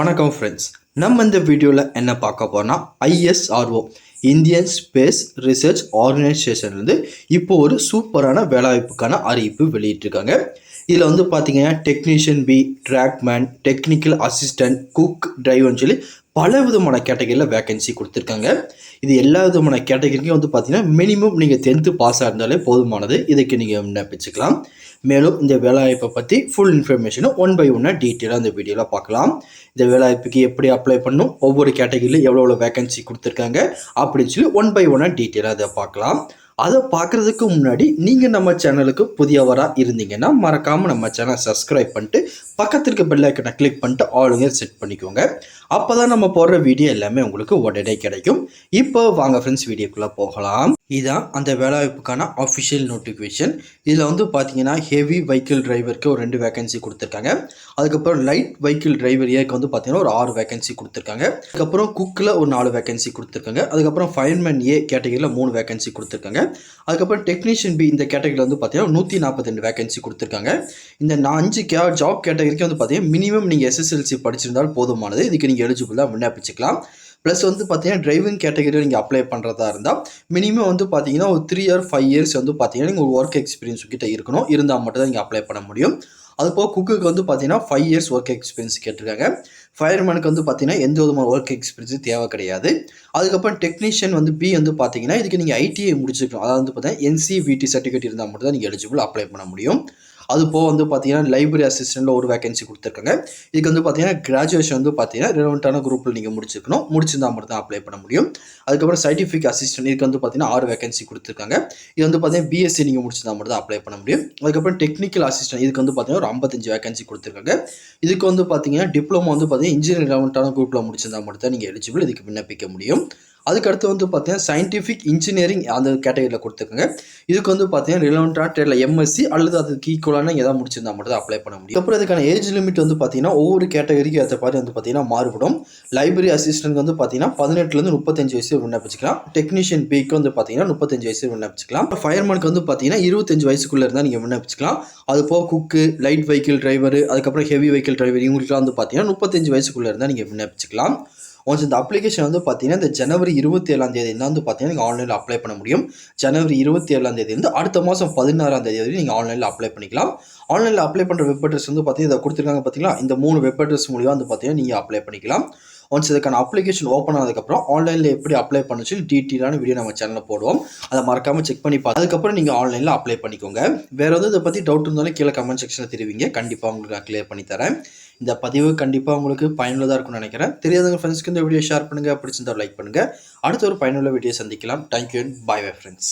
வணக்கம் ஃப்ரெண்ட்ஸ், நம்ம இந்த வீடியோவில் என்ன பார்க்க போறோம்னா ISRO இந்தியன் ஸ்பேஸ் ரிசர்ச் ஆர்கனைசேஷன்லேருந்து இப்போ ஒரு சூப்பரான வேலைவாய்ப்புக்கான அறிவிப்பு வெளியிட்டிருக்காங்க. இதில் வந்து பார்த்தீங்கன்னா technician B, draughtsman, technical assistant, cook, டிரைவர்னு சொல்லி பல விதமான கேட்டகரியில் வேகன்சி கொடுத்துருக்காங்க. இது எல்லா விதமான கேட்டகரிக்கும் வந்து பார்த்தீங்கன்னா மினிமம் நீங்கள் 10th பாஸாக இருந்தாலே போதுமானது. இதுக்கு நீங்கள் விண்ணப்பிச்சுக்கலாம். மேலும் இந்த வேலைவாய்ப்பை பற்றி ஃபுல் இன்ஃபர்மேஷனும் ஒன் பை ஒன்னாக டீட்டெயிலாக இந்த வீடியோவில் பார்க்கலாம். இந்த வேலைவாய்ப்புக்கு எப்படி அப்ளை பண்ணணும், ஒவ்வொரு கேட்டகரியிலும் எவ்வளோ வேகன்சி கொடுத்துருக்காங்க அப்படின்னு சொல்லி ஒன் பை ஒன்னாக டீட்டெயிலாக அதை பார்க்கலாம். அதை பார்க்குறதுக்கு முன்னாடி நீங்கள் நம்ம சேனலுக்கு புதியவராக இருந்தீங்கன்னா மறக்காமல் நம்ம சேனல் சப்ஸ்கிரைப் பண்ணிட்டு பக்கத்தில் இருக்க பெல் ஐக்கனை கிளிக் பண்ணிட்டு ஆளுங்க செட் பண்ணிக்கோங்க. அப்போ தான் நம்ம போடுற வீடியோ எல்லாமே உங்களுக்கு உடனே கிடைக்கும். இப்போ வாங்க ஃப்ரெண்ட்ஸ், வீடியோக்குள்ளே போகலாம். இதுதான் அந்த வேலைவாய்ப்புக்கான அஃபிஷியல் நோட்டிஃபிகேஷன். இதில் வந்து பார்த்தீங்கன்னா ஹெவி வெஹிக்கிள் டிரைவருக்கு ஒரு 2 வேகன்சி கொடுத்துருக்காங்க. அதுக்கப்புறம் லைட் வெஹிக்கிள் டிரைவர் ஏக்கு வந்து பார்த்தீங்கன்னா ஒரு 6 வேகன்சி கொடுத்துருக்காங்க. அதுக்கப்புறம் குக்கில் ஒரு 4 வேகன்சி கொடுத்துருக்காங்க. அதுக்கப்புறம் ஃபயர்மேன் ஏ கேட்டகரியில் 3 வேகன்சி கொடுத்துருக்காங்க. அதுக்கப்புறம் டெக்னீஷியன் பி இந்த கேட்டகரியில் வந்து பார்த்தீங்கன்னா 142 வேகன்சி கொடுத்துருக்காங்க. இந்த 5 ஜாப் கேட்டகரிக்கு வந்து பார்த்தீங்கன்னா மினிமம் நீங்கள் SSLC படிச்சிருந்தால் போதுமானது. இதுக்கு நீங்கள் எலிஜிபிளாக விண்ணப்பிச்சுக்கலாம். ப்ளஸ் வந்து பார்த்தீங்கன்னா டிரைவிங் கேட்டகரியில் நீங்கள் அப்ளை பண்ணுறதா இருந்தால் மினிமம் வந்து பார்த்தீங்கன்னா ஒரு 3 or 5 years வந்து பார்த்தீங்கன்னா நீங்கள் ஒரு ஒர்க் எக்ஸ்பீரியன்ஸ் கிட்ட இருக்கணும். இருந்தால் மட்டும் தான் நீங்கள் அப்ளை பண்ண முடியும். அதுபோக குக்குக்கு வந்து பார்த்தீங்கன்னா 5 years ஒர்க் எக்ஸ்பீரியன்ஸ் கேட்டிருக்காங்க. ஃபயர்மேனுக்கு வந்து பார்த்தீங்கன்னா எந்த விதமான ஒர்க் எக்ஸ்பீரியன்ஸும் தேவை கிடையாது. அதுக்கப்புறம் டெக்னீஷியன் வந்து பி வந்து பார்த்தீங்கன்னா இதுக்கு நீங்கள் ITI முடிச்சிருக்கணும். அதாவது வந்து பார்த்தீங்கன்னா NCVT சர்டிஃபிகேட் இருந்தால் மட்டும் தான் நீங்கள் எலிஜிபிள் அப்ளை பண்ண முடியும். அது போக வந்து பார்த்தீங்கன்னா லைப்ரரி அசிஸ்டண்ட்டில் ஒரு வேகன்சி கொடுத்துருக்காங்க. இதுக்கு வந்து பார்த்தீங்கன்னா கிராஜுவேஷன் வந்து பார்த்தீங்கன்னா ரிலவெண்ட்டான குரூப்பில் நீங்கள் முடிச்சிருக்கணும். முடிச்சிருந்தால் மட்டும் தான் அப்ளை பண்ண முடியும். அதுக்கப்புறம் சயின்டிஃபிக் அசிஸ்டன்ட் இதுக்கு வந்து பார்த்தீங்கன்னா 6 வேகன்சி கொடுத்துருக்காங்க. இது வந்து பார்த்தீங்கன்னா BSc நீங்கள் முடிச்சிருந்தால் மட்டும் தான் அப்ளை பண்ண முடியும். அதுக்கப்புறம் டெக்னிக்கல் அசிஸ்டன்ட் இதுக்கு வந்து பார்த்தீங்கன்னா ஒரு 55 வேகன்சி கொடுத்துருக்காங்க. இதுக்கு வந்து பார்த்தீங்கன்னா டிப்ளமோ வந்து பார்த்தீங்கன்னா இன்ஜினியரிங் ரிலவெண்ட்டான குரூப்பில் முடிச்சிருந்தால் மட்டும் தான் நீங்கள் எலிஜிபிள். இதுக்கு விண்ணப்பிக்க முடியும். அதுக்கடுத்து வந்து பார்த்தீங்கன்னா சயின்டிஃபிக் இன்ஜினியரிங் அந்த கேட்டகரியில் கொடுத்துருக்காங்க. இதுக்கு வந்து பார்த்தீங்கன்னா ரிலவெண்ட்டான ட்ரேடில் MSc அல்லது அதுக்கு ஈக்குவலான எதாவது முடிச்சிருந்தா மட்டும் தான் அப்ளை பண்ண முடியும். அப்புறம் இதுக்கான ஏஜ் லிமிட் வந்து பார்த்தீங்கன்னா ஒவ்வொரு கேட்டகரிக்கு ஏற்ற மாதிரி வந்து பார்த்தீங்கன்னா மாறுபடும். லைப்ரரி அசிஸ்டன்ட் வந்து பார்த்தீங்கன்னா 18லேருந்து 35 வயசு விண்ணப்பிச்சுக்கலாம். டெக்னீஷியன் பிக்கு வந்து பார்த்தீங்கன்னா 35 வயசு விண்ணப்பிச்சுக்கலாம். ஃபயர்மேனுக்கு வந்து பார்த்தீங்கன்னா 25 வயசுக்குள்ளே இருந்தால் நீங்கள் விண்ணப்பிச்சுக்கலாம். அது போக குக்கு, லைட் வெஹிக்கிள் டிரைவர், அதுக்கப்புறம் ஹெவி வெஹிக்கிள் டிரைவர் இவங்களுக்குலாம் வந்து பார்த்தீங்கன்னா 35 வயசுக்குள்ளே இருந்தால் நீங்கள் விண்ணப்பிச்சுக்கலாம். ஒன்ஸ் இந்த அப்ளிகேஷன் வந்து பார்த்தீங்கன்னா இந்த ஜனவரி 27 தான் வந்து பார்த்தீங்கன்னா நீங்கள் ஆன்லைனில் அப்ளை பண்ண முடியும். ஜனவரி 27 இருந்து அடுத்த மாதம் 16 வரை நீங்கள் ஆன்லைனில் அப்ளை பண்ணிக்கலாம். ஆன்லைனில் அப்ளை பண்ணுற வெப் அட்ரஸ் வந்து பார்த்தீங்கன்னா இதை கொடுத்துருக்காங்க பார்த்தீங்களா, இந்த 3 வெப் அட்ரஸ் மூலியமாக வந்து பார்த்தீங்கன்னா நீங்கள் அப்ளை பண்ணிக்கலாம். ஒன்ஸ் இதுக்கான அப்ளிகேஷன் ஓப்பன் ஆனதுக்கப்புறம் ஆன்லைனில் எப்படி அப்ளை பண்ண சொல்லி டீட்டெயிலான வீடியோ நம்ம சேனலில் போடுவோம். அதை மறக்காமல் செக் பண்ணி பார்த்து அதுக்கப்புறம் நீங்கள் ஆன்லைனில் அப்ளை பண்ணிக்கோங்க. வேறு எதாவது இதை பற்றி டவுட் இருந்தாலும் கீழே கமெண்ட் செக்ஷனில் தெரிவிங்க. கண்டிப்பாக உங்களுக்கு நான் கிளியர் பண்ணி தரேன். இந்த பதிவு கண்டிப்பாக உங்களுக்கு பயனுள்ளதாக இருக்கும்னு நினைக்கிறேன். தெரியாதவங்க ஃப்ரெண்ட்ஸ்க்கு இந்த வீடியோ ஷேர் பண்ணுங்கள். பிடிச்சிருந்தா லைக் பண்ணுங்கள். அடுத்த ஒரு பயனுள்ள வீடியோ சந்திக்கலாம். Thank you and bye friends.